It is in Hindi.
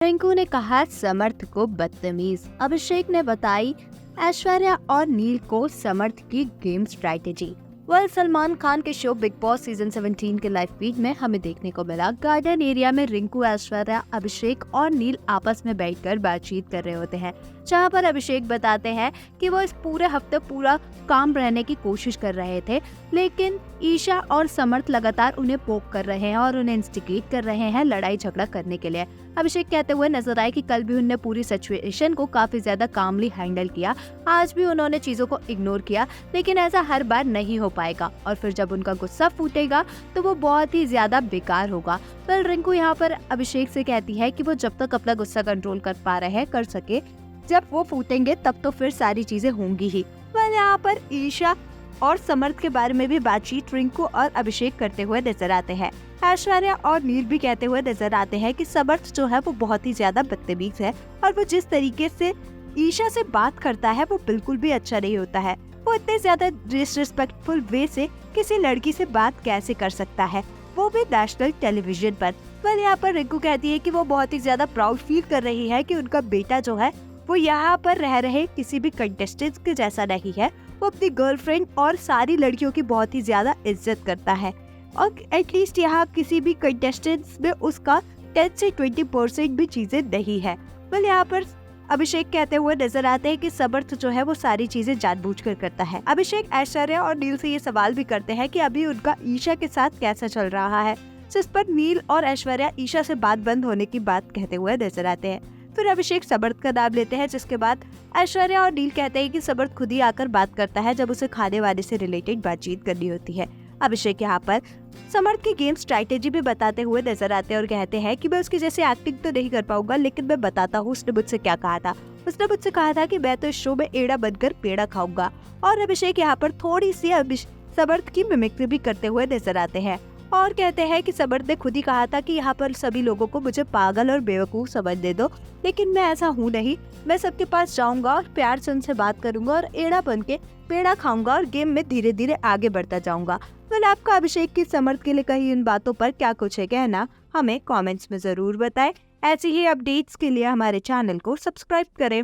रिंकू ने कहा समर्थ को बदतमीज। अभिषेक ने बताई ऐश्वर्या और नील को समर्थ की गेम स्ट्रैटेजी। सलमान खान के शो बिग बॉस सीजन 17 के लाइव फीड में हमें देखने को मिला गार्डन एरिया में रिंकू, ऐश्वर्या, अभिषेक और नील आपस में बैठकर बातचीत कर रहे होते हैं, जहां पर अभिषेक बताते हैं कि वो इस पूरे हफ्ते पूरा काम रहने की कोशिश कर रहे थे, लेकिन ईशा और समर्थ लगातार उन्हें पोक कर रहे हैं और उन्हें इंस्टिगेट कर रहे हैं लड़ाई झगड़ा करने के लिए। अभिषेक कहते हुए नजर आए कि कल भी उन्होंने पूरी सिचुएशन को काफी ज्यादा कामली हैंडल किया। आज भी उन्होंने चीजों को इग्नोर किया, लेकिन ऐसा हर बार नहीं हो पाएगा और फिर जब उनका गुस्सा फूटेगा तो वो बहुत ही ज्यादा बेकार होगा। पर रिंकू यहाँ पर अभिषेक से कहती है कि वो जब तक अपना गुस्सा कंट्रोल कर पा रहे हैं कर सके, जब वो फूटेंगे तब तो फिर सारी चीजें होंगी ही। पर यहाँ पर ईशा और समर्थ के बारे में भी बातचीत रिंकू और अभिषेक करते हुए नजर आते हैं। ऐश्वर्या और नील भी कहते हुए नजर आते हैं कि समर्थ जो है वो बहुत ही ज्यादा बदतमीज है और वो जिस तरीके से ईशा से बात करता है वो बिल्कुल भी अच्छा नहीं होता है। वो इतने ज्यादा डिसरिस्पेक्टफुल वे से किसी लड़की से बात कैसे कर सकता है, वो भी नेशनल टेलीविजन पर। पर यहाँ पर रिंकू कहती है कि वो बहुत ही ज्यादा प्राउड फील कर रही है कि उनका बेटा जो है वो यहाँ पर रह रहे किसी भी कंटेस्टेंट के जैसा नहीं है। वो अपनी गर्लफ्रेंड और सारी लड़कियों की बहुत ही ज्यादा इज्जत करता है और एटलीस्ट यहाँ किसी भी कंटेस्टेंट्स में उसका 10 से 20% भी चीजें नहीं है। well, यहाँ पर अभिषेक कहते हुए नजर आते हैं कि समर्थ जो है वो सारी चीजें जानबूझकर करता है। अभिषेक ऐश्वर्या और नील से ये सवाल भी करते हैं कि अभी उनका ईशा के साथ कैसा चल रहा है, जिस पर नील और ऐश्वर्या ईशा से बात बंद होने की बात कहते हुए नजर आते हैं। फिर अभिषेक समर्थ का नाम लेते हैं, जिसके बाद ऐश्वर्या और नील कहते हैं कि समर्थ खुद ही आकर बात करता है जब उसे खाने वाने से रिलेटेड बातचीत करनी होती है। अभिषेक यहाँ पर समर्थ की गेम स्ट्रैटेजी भी बताते हुए नजर आते हैं और कहते हैं कि मैं उसकी जैसे एक्टिंग तो नहीं कर पाऊंगा, लेकिन मैं बताता हूँ उसने मुझसे क्या कहा था। उसने मुझसे कहा था कि मैं तो इस शो में एड़ा बनकर पेड़ा खाऊंगा। और अभिषेक यहाँ पर थोड़ी सी समर्थ की मिमिक्री भी करते हुए नजर आते हैं और कहते हैं कि समर्थ ने खुद ही कहा था कि यहाँ पर सभी लोगों को मुझे पागल और बेवकूफ समझ दे दो, लेकिन मैं ऐसा हूँ नहीं। मैं सबके पास जाऊंगा और प्यार से उनसे बात करूंगा और एड़ा बन के पेड़ा खाऊंगा और गेम में धीरे धीरे आगे बढ़ता जाऊंगा। आपका अभिषेक की समर्थ के लिए कही इन बातों पर क्या कुछ है कहना, हमें कमेंट्स में जरूर बताएं। ऐसी ही अपडेट्स के लिए हमारे चैनल को सब्सक्राइब करें।